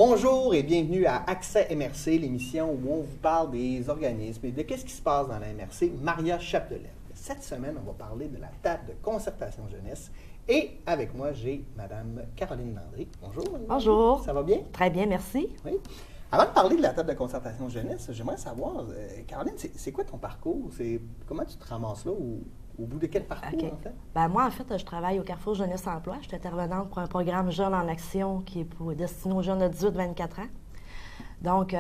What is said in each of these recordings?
Bonjour et bienvenue à Accès MRC, l'émission où on vous parle des organismes et de qu'est-ce qui se passe dans la MRC. Maria Chapdelaine. Cette semaine, on va parler de la table de concertation jeunesse. Et avec moi, j'ai Mme Caroline Landry. Bonjour. Bonjour. Ça va bien? Très bien, merci. Oui. Avant de parler de la table de concertation jeunesse, j'aimerais savoir, Caroline, c'est quoi ton parcours? Comment tu te ramasses là? Au bout de quel parcours, en fait? Ben, moi, en fait, je travaille au Carrefour Jeunesse Emploi. Je suis intervenante pour un programme Jeunes en Action qui est destiné aux jeunes de 18-24 ans. Donc,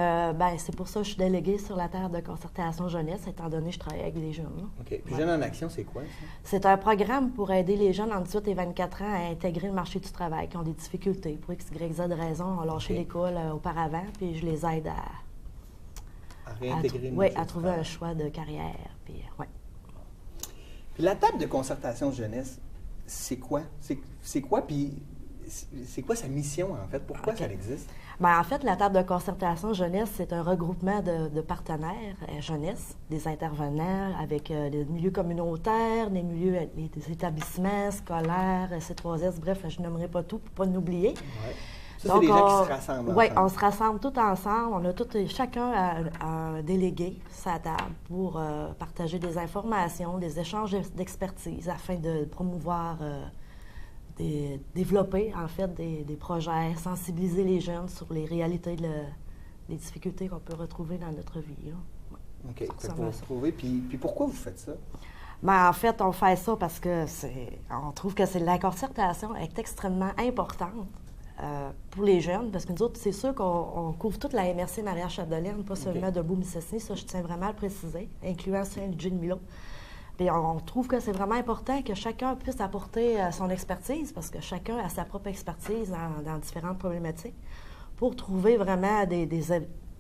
c'est pour ça que je suis déléguée sur la table de concertation jeunesse, étant donné que je travaille avec des jeunes. OK. Puis Jeunes en Action, c'est quoi, ça? C'est un programme pour aider les jeunes entre 18 et 24 ans à intégrer le marché du travail, qui ont des difficultés. Pour X, Y, Z raisons, ont lâché l'école auparavant, puis je les aide à réintégrer le marché à trouver un choix de carrière. Puis, ouais. Puis la table de concertation jeunesse, c'est quoi? C'est quoi, puis c'est quoi sa mission, en fait? Pourquoi ça existe? Bien, en fait, la table de concertation jeunesse, c'est un regroupement de partenaires jeunesse, des intervenants avec les milieux communautaires, les établissements scolaires, C3S, bref, je n'aimerais pas tout pour ne pas l'oublier. Ouais. Ça, c'est des gens qui se rassemblent. Oui, on se rassemble tous ensemble. On a chacun a un délégué sa table pour partager des informations, des échanges d'expertise afin de promouvoir, développer en fait des projets, sensibiliser les jeunes sur les réalités, des difficultés qu'on peut retrouver dans notre vie. Là. OK. Pour retrouver. Puis pourquoi vous faites ça? Bien, en fait, on fait ça parce que on trouve que la concertation est extrêmement importante. Pour les jeunes, parce que nous autres, c'est sûr qu'on couvre toute la MRC Maria Chapdelaine, pas seulement Debout-Mistassini, ça je tiens vraiment à le préciser, incluant Saint-Ludger-de-Milo. Puis on trouve que c'est vraiment important que chacun puisse apporter son expertise, parce que chacun a sa propre expertise dans différentes problématiques, pour trouver vraiment des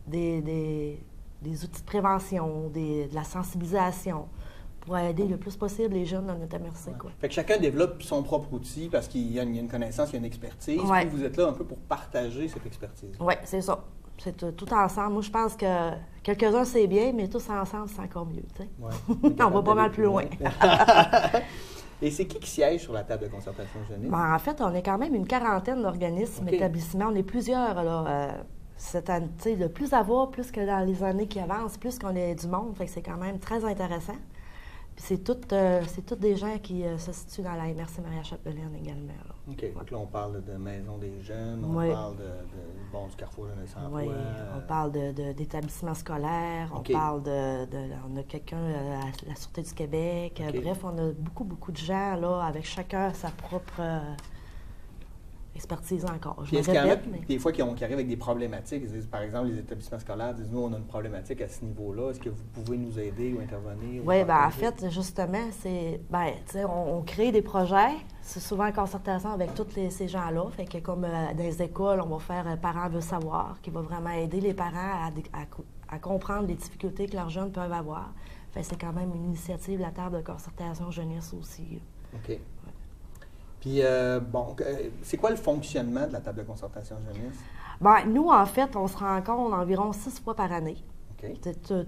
outils de prévention, de la sensibilisation, pour aider le plus possible les jeunes dans notre MRC. Ouais. Fait que chacun développe son propre outil parce qu'il y a une connaissance, il y a une expertise. Ouais. Puis vous êtes là un peu pour partager cette expertise. Oui, c'est ça. C'est tout ensemble. Moi, je pense que quelques-uns, c'est bien, mais tous ensemble, c'est encore mieux. Ouais. On va pas mal plus loin. Et c'est qui siège sur la table de concertation jeunesse? Ben, en fait, on est quand même une quarantaine d'organismes, établissements. On est plusieurs, là. Cette année, de plus à voir, plus que dans les années qui avancent, plus qu'on est du monde. Fait que c'est quand même très intéressant. Puis c'est toutes des gens qui se situent dans la MRC Maria Chapdelaine également. Là. OK. Ouais. Donc là, on parle de Maison des jeunes, on parle du Carrefour Jeunesse Emploi. Oui, on parle d'établissements scolaires, on parle on a quelqu'un à la Sûreté du Québec. Bref, on a beaucoup de gens, là, avec chacun sa propre expertise encore. Est-ce qu'il y en a des fois qui arrivent avec des problématiques? Ils disent, par exemple, les établissements scolaires disent, nous, on a une problématique à ce niveau-là. Est-ce que vous pouvez nous aider ou intervenir? Oui, bien, en fait, justement, on crée des projets. C'est souvent en concertation avec tous ces gens-là. Fait que comme dans les écoles, on va faire Parents veulent savoir, qui va vraiment aider les parents à comprendre les difficultés que leurs jeunes peuvent avoir. Fait que c'est quand même une initiative, la table de concertation jeunesse aussi. OK. Puis, c'est quoi le fonctionnement de la table de concertation jeunesse? Bien, nous, en fait, on se rencontre environ 6 fois par année. OK.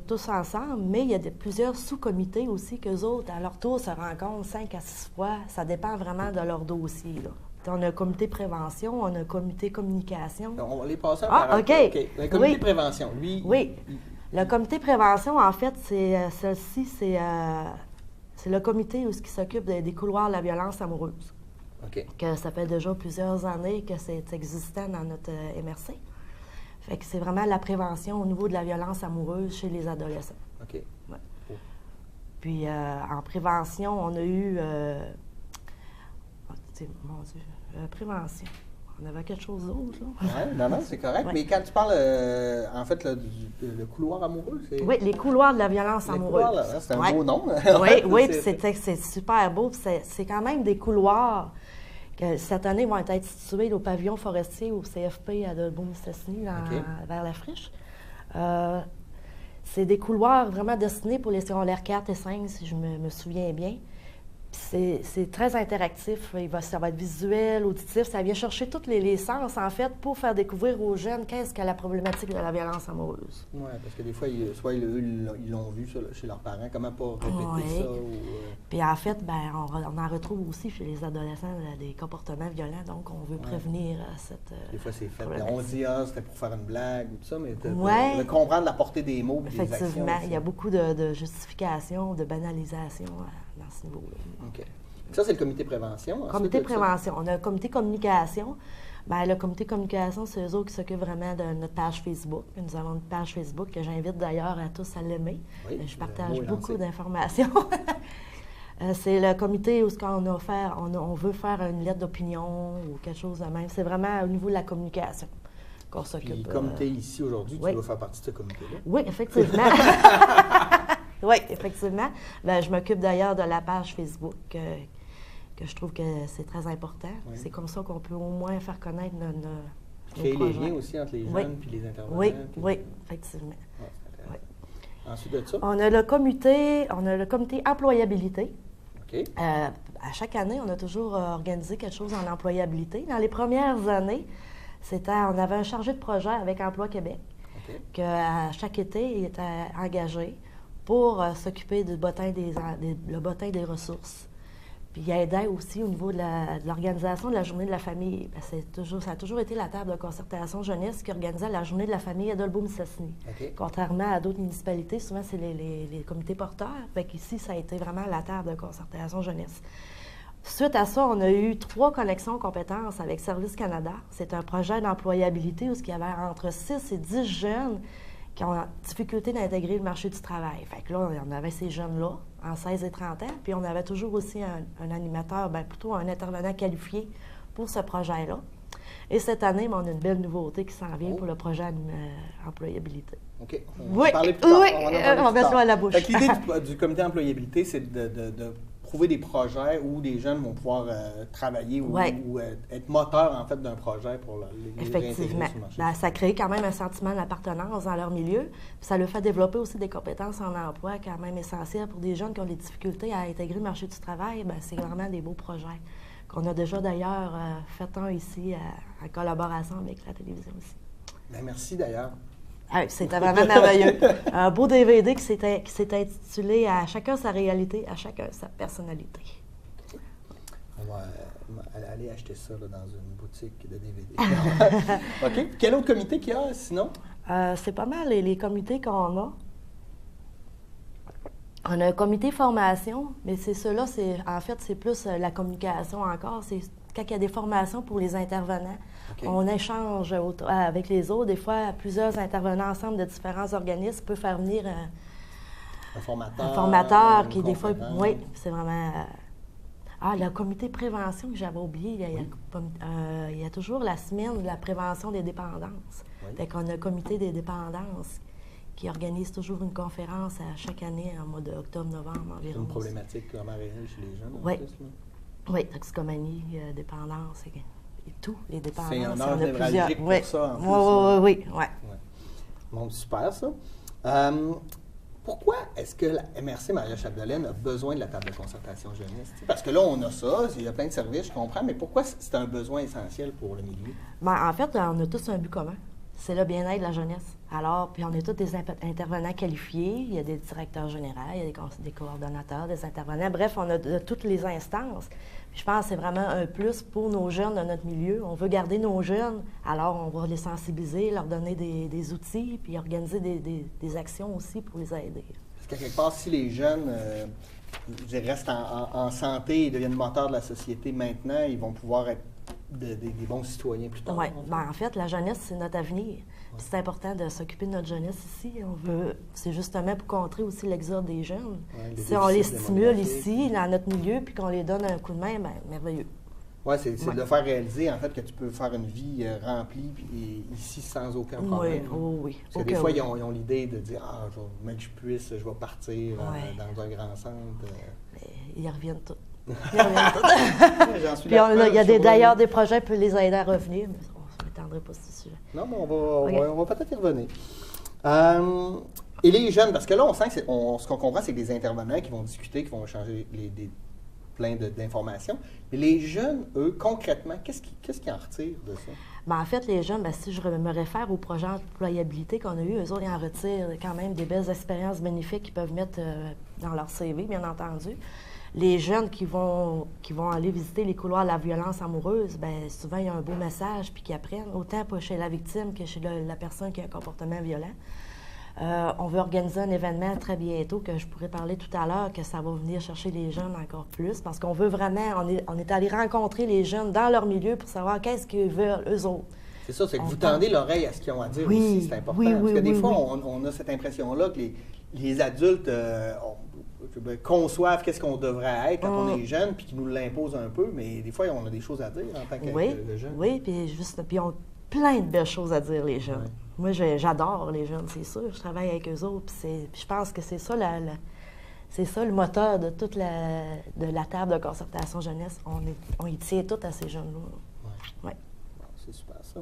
Tous ensemble, mais il y a plusieurs sous-comités aussi qu'eux autres, à leur tour, se rencontrent 5 à 6 fois. Ça dépend vraiment de leur dossier, là. On a un comité prévention, on a un comité communication. Donc, on va les passer par OK. Le comité prévention, lui... Oui. Le comité prévention, en fait, celle-ci, c'est le comité qui s'occupe des couloirs de la violence amoureuse. OK. Que ça fait déjà plusieurs années que c'est existant dans notre MRC. Fait que c'est vraiment la prévention au niveau de la violence amoureuse chez les adolescents. OK. Ouais. Puis en prévention, on a eu... mon Dieu, prévention. On avait quelque chose d'autre, là. Oui, non, c'est correct. Ouais. Mais quand tu parles, en fait, le couloir amoureux, c'est... Oui, les couloirs de la violence amoureuse. Couloirs, c'est un beau nom. Oui, puis c'est super beau. C'est quand même des couloirs que cette année vont être situés au pavillon forestier au CFP à Debout-Mistassini, vers la Friche. C'est des couloirs vraiment destinés pour les secondaires 4 et 5, si je me souviens bien. Puis C'est très interactif. Ça va être visuel, auditif. Ça vient chercher tous les sens, en fait, pour faire découvrir aux jeunes qu'est-ce qu'est la problématique de la violence amoureuse. Oui, parce que des fois, soit ils l'ont vu ça, chez leurs parents, comment pas répéter ça. Puis en fait, on en retrouve aussi chez les adolescents des comportements violents, donc on veut prévenir cette des fois, c'est fait. On dit, c'était pour faire une blague ou tout ça, mais de comprendre la portée des mots et des actions. Effectivement, il y a beaucoup de justification, de banalisation dans ce niveau-là. OK. Ça, c'est le comité prévention. Comité prévention. On a un comité communication. Le comité communication, c'est eux autres qui s'occupent vraiment de notre page Facebook. Nous avons une page Facebook que j'invite d'ailleurs à tous à l'aimer. Oui, je partage beaucoup d'informations. C'est le comité où on veut faire une lettre d'opinion ou quelque chose de même. C'est vraiment au niveau de la communication qu'on s'occupe. Puis comme tu es ici aujourd'hui, tu dois faire partie de ce comité-là. Oui, effectivement. Oui, effectivement. Je m'occupe d'ailleurs de la page Facebook que je trouve que c'est très important. Oui. C'est comme ça qu'on peut au moins faire connaître nos créer les liens aussi entre les jeunes et les intervenants. Oui, effectivement. Oui. Ensuite de ça? On a le comité employabilité. OK. À chaque année, on a toujours organisé quelque chose en employabilité. Dans les premières années, on avait un chargé de projet avec Emploi Québec, qu'à chaque été, il était engagé pour s'occuper du bottin le bottin des ressources. Puis il aidait aussi au niveau de l'organisation de la Journée de la famille. Ça a toujours été la table de concertation jeunesse qui organisait la Journée de la famille à Dolbeau-Mistassini. Contrairement à d'autres municipalités, souvent c'est les comités porteurs. Fait qu'ici, ça a été vraiment la table de concertation jeunesse. Suite à ça, on a eu 3 connexions compétences avec Service Canada. C'est un projet d'employabilité où il y avait entre 6 et 10 jeunes qui ont difficulté d'intégrer le marché du travail. Fait que là, on avait ces jeunes-là, en 16 et 30 ans, puis on avait toujours aussi un animateur, plutôt un intervenant qualifié pour ce projet-là. Et cette année, on a une belle nouveauté qui s'en vient pour le projet employabilité. OK. On va parler plus tard. On va mettre ça à la bouche. L'idée du comité employabilité, c'est de trouver des projets où des jeunes vont pouvoir travailler ou être moteurs, en fait, d'un projet pour les Effectivement. Sur le marché. Ça crée quand même un sentiment d'appartenance dans leur milieu. Puis ça leur fait développer aussi des compétences en emploi quand même essentielles pour des jeunes qui ont des difficultés à intégrer le marché du travail. C'est vraiment des beaux projets qu'on a déjà d'ailleurs fait un ici en collaboration avec la télévision aussi. Merci d'ailleurs. C'était vraiment merveilleux. Un beau DVD qui s'est intitulé « À chacun sa réalité, à chacun sa personnalité ». On va aller acheter ça dans une boutique de DVD. OK. Quel autre comité qu'il y a sinon? C'est pas mal les comités qu'on a. On a un comité formation, mais ceux-là, en fait, c'est plus la communication encore. C'est quand il y a des formations pour les intervenants. On échange avec les autres. Des fois, plusieurs intervenants ensemble de différents organismes peuvent faire venir un formateur qui, des fois, oui, c'est vraiment... le comité prévention que j'avais oublié, il y a toujours la semaine de la prévention des dépendances. Fait qu'on a un comité des dépendances qui organise toujours une conférence à chaque année en mois d'octobre-novembre environ. C'est une problématique vraiment réelle chez les jeunes, en plus, là. Oui, toxicomanie, dépendance et tout, les dépendances. C'est un âge névralgique pour ça, en plus. Oui. Bon, super, ça. Pourquoi est-ce que la MRC Maria Chapdelaine a besoin de la table de concertation jeunesse? Parce que là, on a ça, il y a plein de services, je comprends, mais pourquoi c'est un besoin essentiel pour le milieu? En fait, on a tous un but commun. C'est le bien-être de la jeunesse. Alors, puis on est tous des intervenants qualifiés. Il y a des directeurs généraux, il y a des coordonnateurs, des intervenants. Bref, on a de toutes les instances. Puis je pense que c'est vraiment un plus pour nos jeunes dans notre milieu. On veut garder nos jeunes, alors on va les sensibiliser, leur donner des outils, puis organiser des actions aussi pour les aider. Parce qu'à quelque part, si les jeunes restent en santé et deviennent moteurs de la société maintenant, ils vont pouvoir être des bons citoyens plus tard. Oui. En fait, la jeunesse, c'est notre avenir. C'est important de s'occuper de notre jeunesse ici. C'est justement pour contrer aussi l'exode des jeunes. Si on les stimule ici, dans notre milieu, puis qu'on les donne un coup de main, merveilleux. Oui, c'est de le faire réaliser, en fait, que tu peux faire une vie remplie et ici sans aucun problème. Oui. Parce que des fois, ils ont l'idée de dire « mais que je puisse, je vais partir dans un grand centre. » Mais ils reviennent tous. Puis il y a d'ailleurs des projets pour les aider à revenir, mais on ne s'étendrait pas sur ce sujet. Non, mais on va peut-être y revenir. Et les jeunes, parce que là, on sent que ce qu'on comprend, c'est que des intervenants qui vont discuter, qui vont échanger plein d'informations. Mais les jeunes, eux, concrètement, qu'est-ce qu'ils en retirent de ça? Bien, en fait, les jeunes, bien, si je me réfère au projet d'employabilité qu'on a eu, eux autres, ils en retirent quand même des belles expériences bénéfiques qu'ils peuvent mettre dans leur CV, bien entendu. Les jeunes qui vont aller visiter les couloirs de la violence amoureuse, bien, souvent, il y a un beau message, puis qu'ils apprennent, autant pas chez la victime que chez la personne qui a un comportement violent. On veut organiser un événement très bientôt, que je pourrais parler tout à l'heure, que ça va venir chercher les jeunes encore plus, parce qu'on veut vraiment, on est allé rencontrer les jeunes dans leur milieu pour savoir qu'est-ce qu'ils veulent, eux autres. C'est ça, c'est que vous tendez l'oreille à ce qu'ils ont à dire aussi, c'est important. Parce que des fois, on a cette impression-là que les adultes conçoivent qu'est-ce qu'on devrait être quand on est jeune, puis qu'ils nous l'imposent un peu, mais des fois, on a des choses à dire en tant que jeune. Oui, puis on a plein de belles choses à dire, les jeunes. Oui. Moi, j'adore les jeunes, c'est sûr. Je travaille avec eux autres, puis je pense que c'est ça c'est ça le moteur de toute de la table de concertation jeunesse. On y tient tout à ces jeunes-là. Oui. Ouais. Bon, c'est super, ça.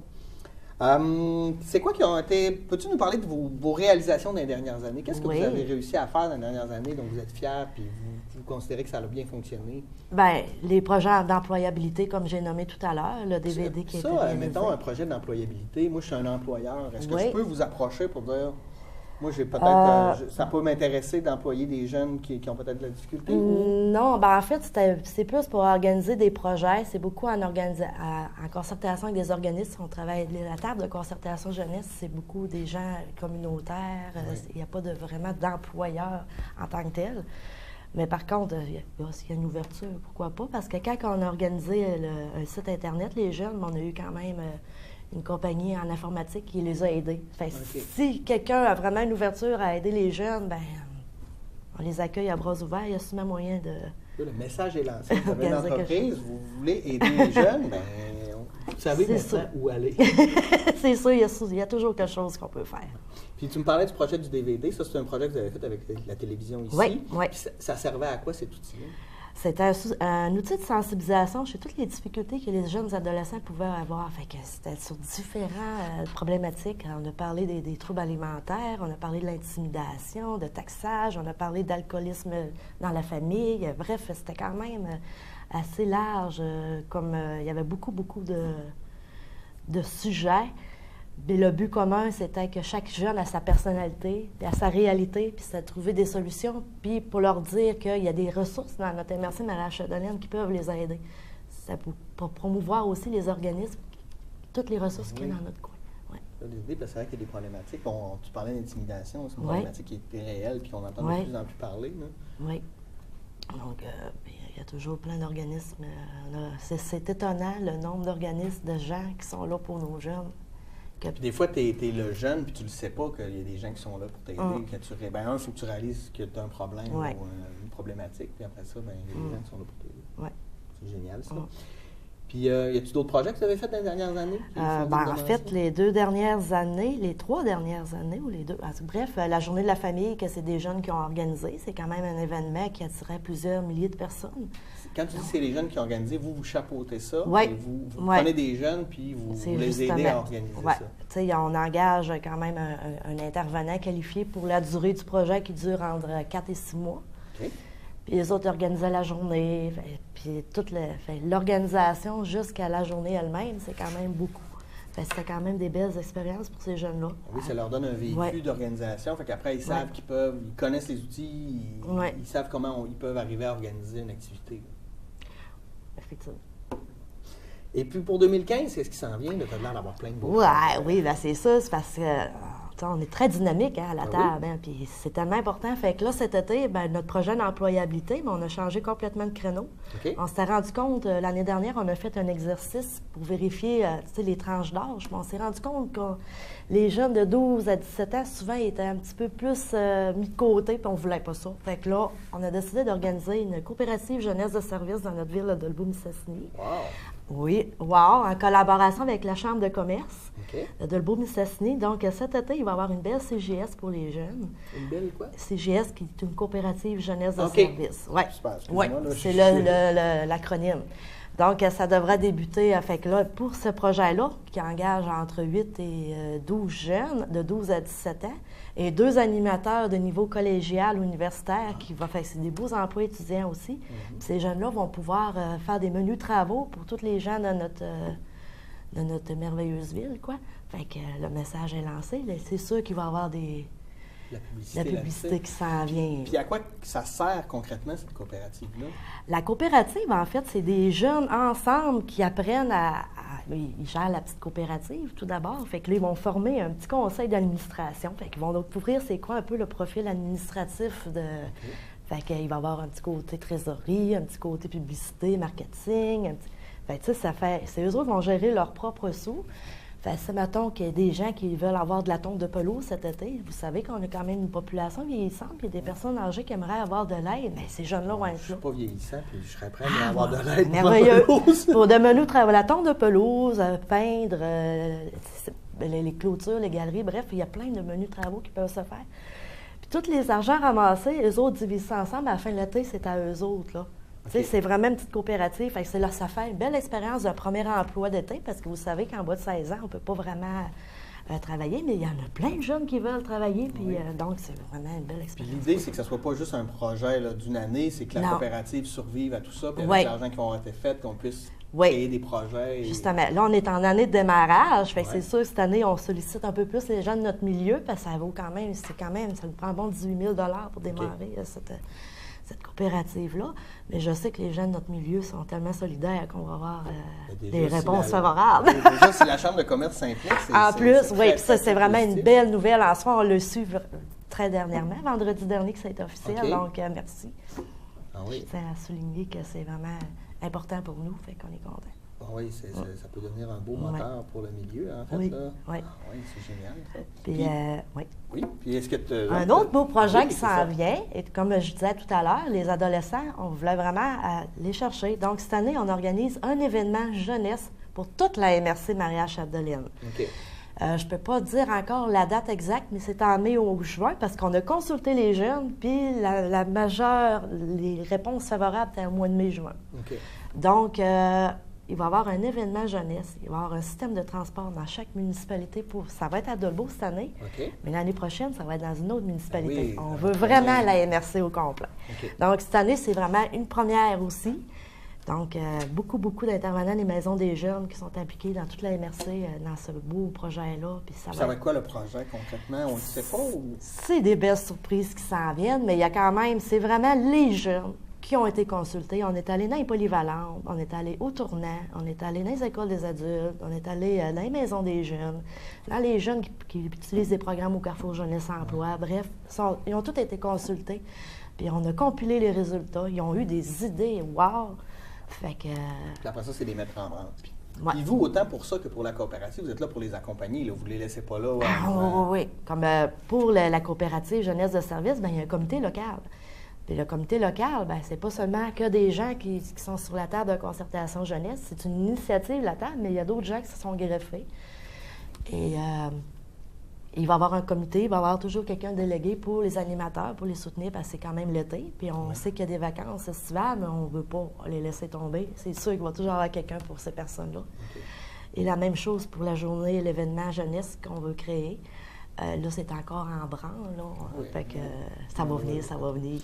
C'est quoi qui ont été... Peux-tu nous parler de vos réalisations dans les dernières années? Qu'est-ce que vous avez réussi à faire dans les dernières années dont vous êtes fiers puis vous considérez que ça a bien fonctionné? Bien, les projets d'employabilité, comme j'ai nommé tout à l'heure, le DVD qui a été réalisé. Mettons un projet d'employabilité. Moi, je suis un employeur. Est-ce que je peux vous approcher pour dire... Moi, j'ai peut-être... ça peut m'intéresser d'employer des jeunes qui ont peut-être de la difficulté? Non, bien en fait, c'est plus pour organiser des projets. C'est beaucoup en concertation avec des organismes. On travaille... La table de concertation jeunesse, c'est beaucoup des gens communautaires. Il n'y a pas vraiment d'employeur en tant que tel. Mais par contre, s'il y a une ouverture, pourquoi pas? Parce que quand on a organisé un site Internet, les jeunes, on a eu quand même... une compagnie en informatique qui les a aidés. Fait, si quelqu'un a vraiment une ouverture à aider les jeunes, bien, on les accueille à bras ouverts. Il y a souvent moyen de... Le message est lancé. Vous avez une entreprise, vous voulez aider les jeunes, bien, vous savez maintenant où aller. C'est sûr, il y a toujours quelque chose qu'on peut faire. Puis tu me parlais du projet du DVD. Ça, c'est un projet que vous avez fait avec la télévision ici. Oui. Puis ça servait à quoi, cet outil-là? C'était un outil de sensibilisation sur toutes les difficultés que les jeunes adolescents pouvaient avoir. Fait que c'était sur différentes problématiques. On a parlé des troubles alimentaires, on a parlé de l'intimidation, de taxage, on a parlé d'alcoolisme dans la famille. Bref, c'était quand même assez large, comme il y avait beaucoup de sujets. Mais le but commun, c'était que chaque jeune a sa personnalité, a sa réalité, puis c'est de trouver des solutions, puis pour leur dire qu'il y a des ressources dans notre MRC Mariage-Chapdelaine qui peuvent les aider. C'est pour promouvoir aussi les organismes, toutes les ressources qu'il y a dans notre coin. Ouais. L'idée, c'est vrai qu'il y a des problématiques. Tu parlais d'intimidation, c'est une problématique qui est réelle, puis qu'on entend de plus en plus parler. Là. Oui. Donc, il y a toujours plein d'organismes. C'est étonnant le nombre d'organismes, de gens qui sont là pour nos jeunes. Puis des fois, tu es le jeune, puis tu le sais pas qu'il y a des gens qui sont là pour t'aider. Il faut que tu réalises que tu as un problème ou une problématique, puis après ça, il y a des gens qui sont là pour t'aider. Ouais. C'est génial, ça. Puis, y a-t-il d'autres projets que vous avez faits dans les dernières années? En fait, les 3 dernières années, ou les 2... Bref, la Journée de la famille, que c'est des jeunes qui ont organisé, c'est quand même un événement qui attirait plusieurs milliers de personnes. Quand tu dis que c'est les jeunes qui ont organisé, vous chapeautez ça, et vous prenez des jeunes, puis vous les aidez à organiser ça. Tu sais, on engage quand même un intervenant qualifié pour la durée du projet qui dure entre 4 et 6 mois. Okay. Puis les autres organisaient la journée, puis toute l'organisation jusqu'à la journée elle-même, c'est quand même beaucoup. C'était quand même des belles expériences pour ces jeunes-là. Oui, ça leur donne un véhicule d'organisation. Fait qu'après, ils savent ils connaissent les outils, ils savent comment ils peuvent arriver à organiser une activité. Effectivement. Et puis pour 2015, qu'est-ce qui s'en vient? Tu as l'air d'avoir plein de beaux Oui, bien c'est ça, c'est parce que on est très dynamique à la table, puis c'est tellement important. Fait que là, cet été, notre projet d'employabilité, on a changé complètement de créneau. Okay. On s'est rendu compte, l'année dernière, on a fait un exercice pour vérifier les tranches d'âge. On s'est rendu compte que les jeunes de 12 à 17 ans, souvent, ils étaient un petit peu plus mis de côté, puis on ne voulait pas ça. Fait que là, on a décidé d'organiser une coopérative jeunesse de service dans notre ville de Dolbeau-Mistassini. Wow! Oui, en collaboration avec la Chambre de commerce de Dolbeau-Mistassini. Donc, cet été, il va y avoir une belle CGS pour les jeunes. Une belle quoi? CGS, qui est une coopérative jeunesse de service. Oui, c'est l'acronyme. Donc, ça devra débuter. Fait que là, pour ce projet-là, qui engage entre 8 et 12 jeunes, de 12 à 17 ans, et 2 animateurs de niveau collégial, universitaire, qui vont faire c'est des beaux emplois étudiants aussi. Puis ces jeunes-là vont pouvoir faire des menus travaux pour tous les gens de notre merveilleuse ville, quoi. Fait que le message est lancé. Là, c'est sûr qu'il va y avoir la publicité qui s'en vient. Puis à quoi ça sert concrètement, cette coopérative-là? La coopérative, en fait, c'est des jeunes ensemble qui apprennent ils gèrent la petite coopérative, tout d'abord. Fait que là, ils vont former un petit conseil d'administration. Fait qu'ils vont découvrir c'est quoi un peu le profil administratif de... Fait qu'il va y avoir un petit côté trésorerie, un petit côté publicité, marketing. Fait que, tu sais, c'est eux autres qui vont gérer leurs propres sous. Fait que, mettons qu'il y a des gens qui veulent avoir de la tonte de pelouse cet été. Vous savez qu'on a quand même une population vieillissante, puis il y a des personnes âgées qui aimeraient avoir de l'aide. Mais ces jeunes-là vont être là. Je ne suis pas vieillissant, puis je serais prêt à avoir de l'aide pour merveilleux. Pour de menus travaux, la tonte de pelouse, peindre, les clôtures, les galeries, bref, il y a plein de menus travaux qui peuvent se faire. Puis tous les argents ramassés, eux autres divisent ça ensemble. À la fin de l'été, c'est à eux autres, là. Okay. C'est vraiment une petite coopérative. Fait que ça fait une belle expérience d'un premier emploi d'été parce que vous savez qu'en bas de 16 ans, on ne peut pas vraiment travailler, mais il y en a plein de jeunes qui veulent travailler. Puis, donc, c'est vraiment une belle expérience. L'idée, c'est que ce ne soit pas juste un projet d'une année, c'est que la coopérative survive à tout ça, puis avec l'argent qui va être fait, qu'on puisse créer des projets. Justement. Là, on est en année de démarrage. Fait que c'est sûr que cette année, on sollicite un peu plus les gens de notre milieu parce que ça vaut quand même, ça nous prend un bon 18 000 pour démarrer cette coopérative-là. Mais je sais que les gens de notre milieu sont tellement solidaires qu'on va avoir des réponses favorables. Déjà, c'est la Chambre de commerce Simplex. En plus, oui, puis ça, c'est vraiment une belle nouvelle. En soi, on l'a su très dernièrement, vendredi dernier, que ça a été officiel. Okay. Donc, merci. Ah oui. Je tiens à souligner que c'est vraiment important pour nous, fait qu'on est content. Ah oui, ça peut devenir un beau moteur pour le milieu, en fait. Oui, là. Oui. Ah oui, c'est génial. Puis, oui, puis est-ce que un autre beau projet qui s'en vient, et comme je disais tout à l'heure, les adolescents, on voulait vraiment les chercher. Donc, cette année, on organise un événement jeunesse pour toute la MRC Maria-Chapdelaine. OK. Je ne peux pas dire encore la date exacte, mais c'est en mai ou juin parce qu'on a consulté les jeunes, puis la majeure, les réponses favorables étaient au mois de mai-juin. OK. Donc, il va y avoir un événement jeunesse. Il va y avoir un système de transport dans chaque municipalité. Ça va être à Dolbeau cette année, mais l'année prochaine, ça va être dans une autre municipalité. On veut vraiment la MRC au complet. Donc, cette année, c'est vraiment une première aussi. Donc, beaucoup d'intervenants des maisons des jeunes qui sont impliqués dans toute la MRC, dans ce beau projet-là. Puis ça va être quoi le projet concrètement? On ne le sait pas? Ou... C'est des belles surprises qui s'en viennent, mais il y a quand même, c'est vraiment les jeunes qui ont été consultés. On est allé dans les polyvalentes, on est allé au tournant, on est allé dans les écoles des adultes, on est allé dans les maisons des jeunes, dans les jeunes qui utilisent des programmes au Carrefour Jeunesse Emploi. Bref, ils ont tous été consultés. Puis on a compilé les résultats. Ils ont eu des idées. Wow! Fait que... Puis après ça, c'est les mettre en branle. Puis vous, autant pour ça que pour la coopérative, vous êtes là pour les accompagner. Là, vous ne les laissez pas là. Oui. Comme pour la coopérative jeunesse de service, il y a un comité local. Puis le comité local, c'est pas seulement que des gens qui sont sur la table de concertation jeunesse. C'est une initiative, la table, mais il y a d'autres gens qui se sont greffés. Et il va y avoir un comité, il va y avoir toujours quelqu'un délégué pour les animateurs, pour les soutenir, parce que c'est quand même l'été. Puis on sait qu'il y a des vacances estivales, mais on ne veut pas les laisser tomber. C'est sûr qu'il va toujours y avoir quelqu'un pour ces personnes-là. Et la même chose pour la journée, l'événement jeunesse qu'on veut créer. Là, c'est encore en branle. Là. Fait que ça va venir, ça va venir.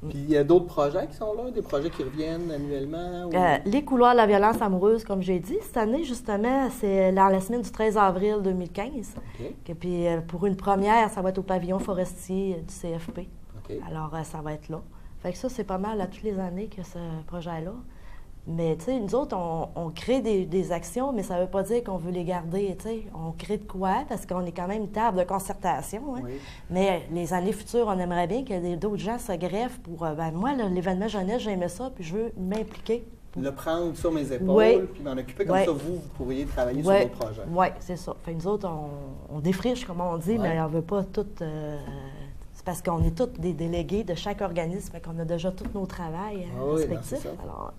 Puis il y a d'autres projets qui sont là, des projets qui reviennent annuellement? Ou... les couloirs de la violence amoureuse, comme j'ai dit. Cette année, justement, c'est dans la semaine du 13 avril 2015. Et puis pour une première, ça va être au pavillon forestier du CFP. Alors, ça va être là. Fait que ça, c'est pas mal à toutes les années que ce projet-là. Mais, tu sais, nous autres, on crée des actions, mais ça ne veut pas dire qu'on veut les garder, tu sais. On crée de quoi, parce qu'on est quand même une table de concertation, hein? Mais les années futures, on aimerait bien que d'autres gens se greffent pour... moi, l'événement jeunesse, j'aimais ça, puis je veux m'impliquer. Le prendre sur mes épaules, puis m'en occuper, comme ça, vous pourriez travailler sur d'autres projets. Oui, c'est ça. Fait que nous autres, on défriche, comme on dit, mais on ne veut pas tout... c'est parce qu'on est tous des délégués de chaque organisme, fait qu'on a déjà tous nos travails respectifs. Alors,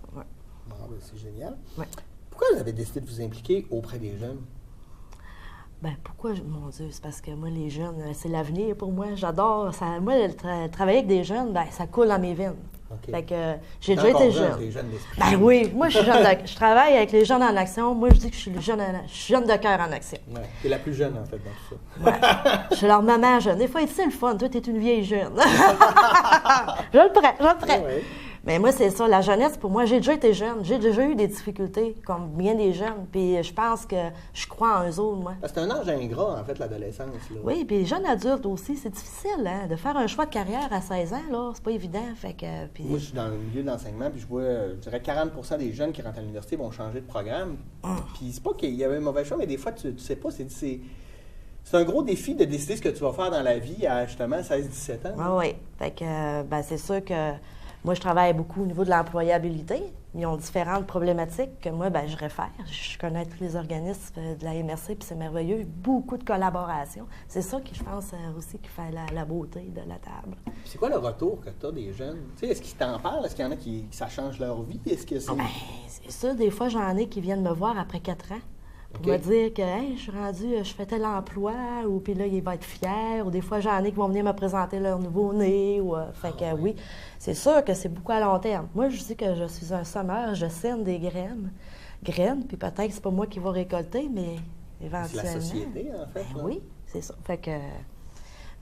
c'est génial. Pourquoi vous avez décidé de vous impliquer auprès des jeunes? Pourquoi, mon Dieu? C'est parce que moi, les jeunes, c'est l'avenir pour moi. J'adore ça. Moi, travailler avec des jeunes, ça coule dans mes veines. OK. Fait que j'ai T'es déjà encore été jeune. t'es jeune d'esprit. Ben oui, moi, je suis jeune je travaille avec les jeunes en action. Moi, je dis que je suis jeune de cœur en action. Ouais. T'es la plus jeune, en fait, dans tout ça. Ouais. Je suis leur maman jeune. Des fois, c'est le fun. Toi, t'es une vieille jeune. Je le prends. Ouais. Mais moi, c'est ça. La jeunesse, pour moi, j'ai déjà été jeune. J'ai déjà eu des difficultés, comme bien des jeunes. Puis je pense que je crois en eux autres, moi. C'est un âge ingrat, en fait, l'adolescence. Là. Oui, puis les jeunes adultes aussi, c'est difficile, hein, de faire un choix de carrière à 16 ans, là. C'est pas évident. Fait que, puis... Moi, je suis dans le milieu de l'enseignement, puis je vois, je dirais 40 des jeunes qui rentrent à l'université vont changer de programme. Puis c'est pas qu'il y avait un mauvais choix, mais des fois, tu sais pas, c'est un gros défi de décider ce que tu vas faire dans la vie à, justement, 16-17 ans. Ah oui. Fait que, ben, c'est sûr que moi, je travaille beaucoup au niveau de l'employabilité. Ils ont différentes problématiques que moi, ben, je réfère. Je connais tous les organismes de la MRC, puis c'est merveilleux. Beaucoup de collaboration. C'est ça qui, je pense, aussi qui fait la beauté de la table. Puis c'est quoi le retour que tu as des jeunes? Tu sais, est-ce qu'ils t'en parlent? Est-ce qu'il y en a qui ça change leur vie? Est-ce que c'est... Ben, c'est ça. Des fois, j'en ai qui viennent me voir après 4 ans. Pour me dire que hey, je suis rendu, je fais tel emploi, ou puis là, il va être fier. Ou des fois, j'en ai qui vont venir me présenter leur nouveau-né. Fait que oui, c'est sûr que c'est beaucoup à long terme. Moi, je dis que je suis un sommeur, je sème des graines, puis peut-être que c'est pas moi qui vais récolter, mais éventuellement. C'est la société, en fait. Ben, oui, c'est ça. Fait que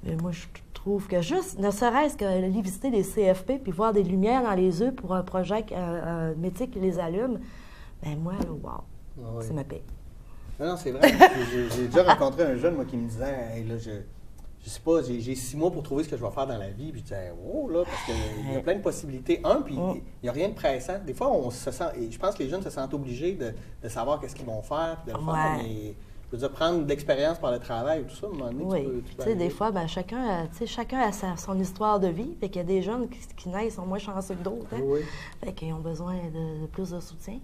mais moi, je trouve que juste, ne serait-ce que aller visiter des CFP puis voir des lumières dans les yeux pour un projet, un métier qui les allume, ben moi, là, wow, c'est ma paix. Non, c'est vrai. J'ai déjà rencontré un jeune, moi, qui me disait, hey, là, je sais pas, j'ai 6 mois pour trouver ce que je vais faire dans la vie. Puis je disais, oh, là, parce qu'il y a plein de possibilités. Puis il n'y a rien de pressant. Des fois, on se sent, et je pense que les jeunes se sentent obligés de savoir qu'est-ce qu'ils vont faire, puis de le faire. Mais, je veux dire, prendre de l'expérience par le travail, tout ça, à un moment donné, tu peux des fois, ben, chacun a son histoire de vie. Fait qu'il y a des jeunes qui naissent sont moins chanceux que d'autres. Hein? Oui. Fait qu'ils ont besoin de plus de soutien.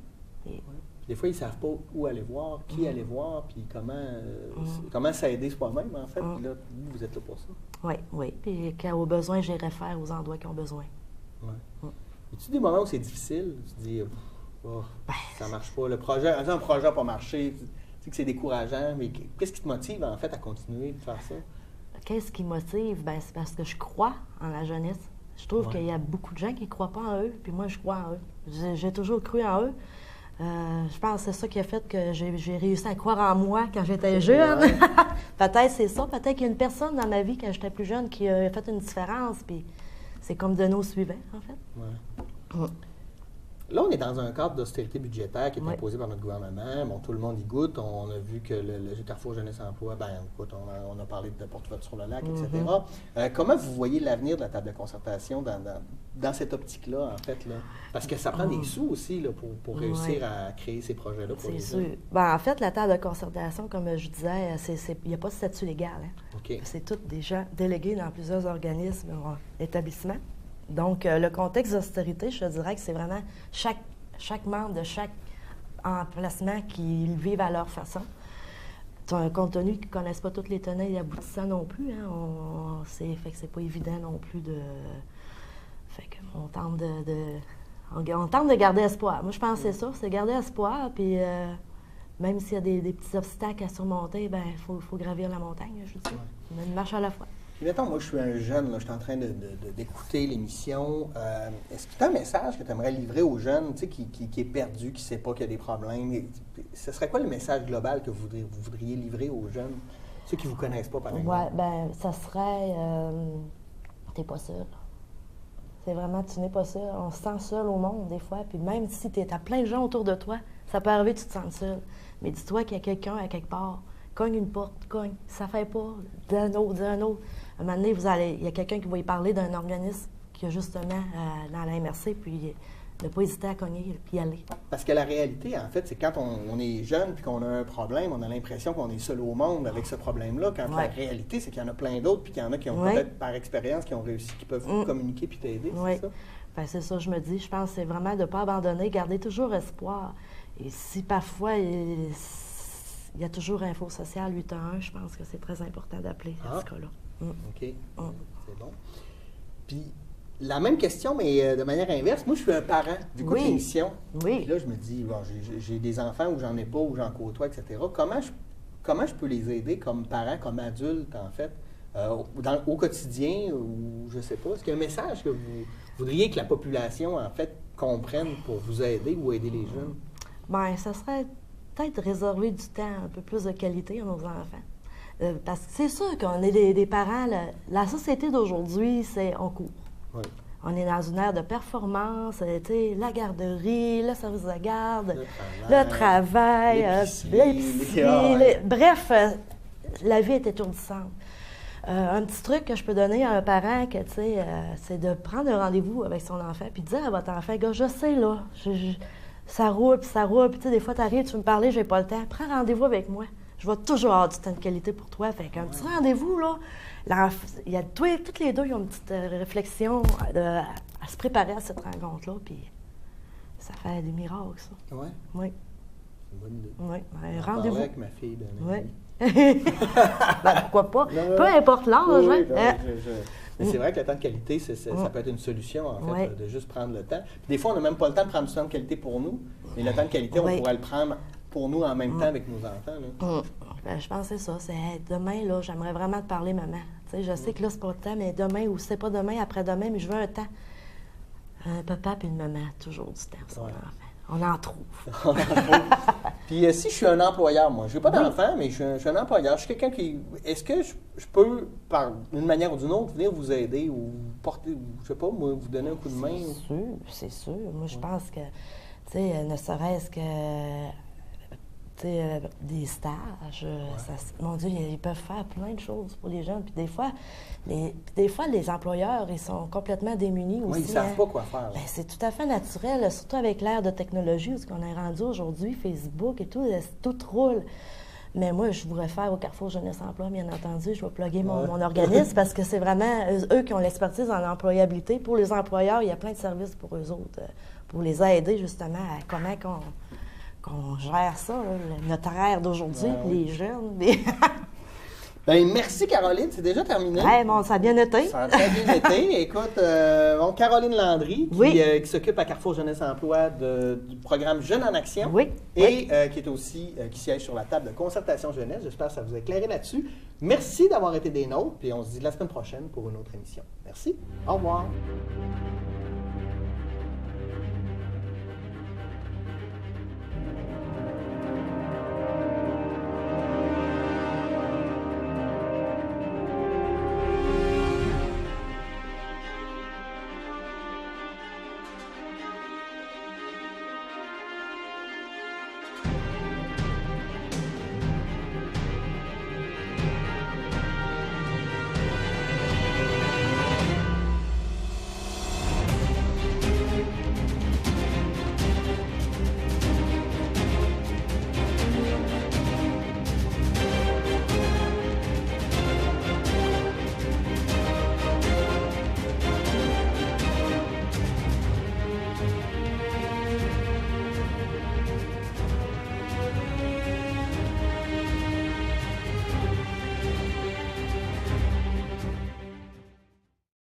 Et... Des fois, ils ne savent pas où aller voir, qui aller voir, puis comment s'aider soi-même, en fait. Puis là, vous êtes là pour ça. Oui. Puis quand au besoin, je les réfère aux endroits qui ont besoin. Oui. Y a-tu des moments où c'est difficile? Tu te dis, ça marche pas. Un projet n'a pas marché. Tu sais que c'est décourageant, mais qu'est-ce qui te motive, en fait, à continuer de faire ça? Qu'est-ce qui motive? Ben, c'est parce que je crois en la jeunesse. Je trouve qu'il y a beaucoup de gens qui ne croient pas en eux, puis moi, je crois en eux. J'ai toujours cru en eux. Je pense que c'est ça qui a fait que j'ai réussi à croire en moi quand j'étais jeune. Ouais. Peut-être c'est ça. Peut-être qu'il y a une personne dans ma vie quand j'étais plus jeune qui a fait une différence. Puis c'est comme de nos suivants, en fait. Ouais. Là, on est dans un cadre d'austérité budgétaire qui est imposé par notre gouvernement. Bon, tout le monde y goûte. On a vu que le Carrefour Jeunesse-Emploi, écoute, on a parlé de porte-vote sur le lac, etc. Comment vous voyez l'avenir de la table de concertation dans cette optique-là, en fait? Là? Parce que ça prend des sous aussi là, pour réussir à créer ces projets-là pour les jeunes. En fait, la table de concertation, comme je disais, il n'y a pas de statut légal. Hein? Okay. C'est tous des gens délégués dans plusieurs organismes, établissements. Donc, le contexte d'austérité, je te dirais que c'est vraiment chaque membre de chaque emplacement qui vivent à leur façon. Compte tenu qu'ils ne connaissent pas tous les tenants et aboutissants non plus, hein, fait que c'est pas évident non plus de... Fait qu'on tente on tente de garder espoir. Moi, je pense que c'est ça, c'est garder espoir, puis même s'il y a des petits obstacles à surmonter, ben il faut gravir la montagne, je dis. Une marche à la fois. Puis mettons, moi, je suis un jeune, là, je suis en train d'écouter l'émission. Est-ce que tu as un message que tu aimerais livrer aux jeunes, tu sais, qui est perdu, qui ne sait pas qu'il y a des problèmes? Ce serait quoi le message global que vous voudriez livrer aux jeunes, ceux qui ne vous connaissent pas, par exemple? Oui, bien, ça serait t'es pas seul. C'est vraiment, tu n'es pas seul. On se sent seul au monde, des fois. Puis même si tu as plein de gens autour de toi, ça peut arriver que tu te sens seul. Mais dis-toi qu'il y a quelqu'un à quelque part. Cogne une porte, cogne. Ça ne fait pas. D'un autre. À un moment donné, il y a quelqu'un qui va y parler d'un organisme qui a justement dans la MRC, puis ne pas hésiter à cogner puis y aller. Parce que la réalité, en fait, c'est quand on est jeune puis qu'on a un problème, on a l'impression qu'on est seul au monde avec ce problème-là. Quand la réalité, c'est qu'il y en a plein d'autres puis qu'il y en a qui ont peut-être par expérience, qui ont réussi, qui peuvent communiquer puis t'aider, c'est ça? Bien, c'est ça, je me dis. Je pense que c'est vraiment de ne pas abandonner, garder toujours espoir. Et si parfois... Il y a toujours Info Social 811. Je pense que c'est très important d'appeler à ce cas-là. OK. C'est bon. Puis, la même question, mais de manière inverse. Moi, je suis un parent. J'écoute l'émission. Oui. Puis là, je me dis, bon, j'ai des enfants où j'en ai pas, où j'en côtoie, etc. Comment je peux les aider comme parents, comme adultes, en fait, au quotidien, ou je ne sais pas, est-ce qu'il y a un message que vous voudriez que la population, en fait, comprenne pour vous aider ou aider les jeunes? Bien, ça serait peut-être réserver du temps, un peu plus de qualité à nos enfants. Parce que c'est sûr qu'on est des parents, la société d'aujourd'hui, c'est on court. Oui. On est dans une ère de performance, la garderie, le service de garde, le travail, l'épicerie, bref, la vie est étourdissante. Un petit truc que je peux donner à un parent, que c'est de prendre un rendez-vous avec son enfant, puis de dire à votre enfant, gars, je sais, là, ça roule, puis des fois, tu arrives, tu veux me parler, j'ai pas le temps. Prends rendez-vous avec moi. Je vais toujours avoir du temps de qualité pour toi. Fait qu'un petit rendez-vous, là, il y a toutes les deux, ils ont une petite réflexion à se préparer à cette rencontre-là, puis ça fait des miracles, ça. Oui? Oui. C'est une bonne idée. Oui. Rendez-vous avec ma fille de Oui. Ben, pourquoi pas? Peu importe l'âge. Oui, mais c'est vrai que le temps de qualité, ça peut être une solution, en fait, de juste prendre le temps. Puis des fois, on n'a même pas le temps de prendre du temps de qualité pour nous, mais le temps de qualité, on pourrait le prendre pour nous en même temps avec nos enfants. Là. Ben, je pense que c'est ça. Demain, là, j'aimerais vraiment te parler, maman. Je sais que là, c'est pas le temps, mais demain, ou c'est pas demain, après-demain, mais je veux un temps. Un papa et une maman, toujours du temps pour son enfant. On en trouve. Puis si je suis un employeur, moi, je n'ai pas d'enfant, mais je suis un employeur. Je suis quelqu'un qui... Est-ce que je peux, par une manière ou d'une autre, venir vous aider ou porter, je sais pas, moi, vous donner un coup de main? C'est sûr. Moi, je pense que, ne serait-ce que... des stages, mon Dieu, ils peuvent faire plein de choses pour les jeunes. Puis des fois, les employeurs, ils sont complètement démunis aussi. Oui, ils ne savent pas quoi faire. Ben, c'est tout à fait naturel, surtout avec l'ère de technologie, où on est rendu aujourd'hui, Facebook et tout, tout roule. Mais moi, je vous réfère au Carrefour Jeunesse Emploi, bien entendu. Je vais plugger mon organisme parce que c'est vraiment eux qui ont l'expertise en employabilité. Pour les employeurs, il y a plein de services pour eux autres, pour les aider justement à comment qu'on gère ça, notre ère d'aujourd'hui, les jeunes. Bien, merci Caroline, c'est déjà terminé. Bon, ça a bien été. Ça a bien été. Écoute, Caroline Landry, qui s'occupe à Carrefour Jeunesse Emploi du programme Jeunes en Action, et qui est aussi, qui siège sur la table de concertation jeunesse. J'espère que ça vous a éclairé là-dessus. Merci d'avoir été des nôtres, puis on se dit la semaine prochaine pour une autre émission. Merci. Au revoir.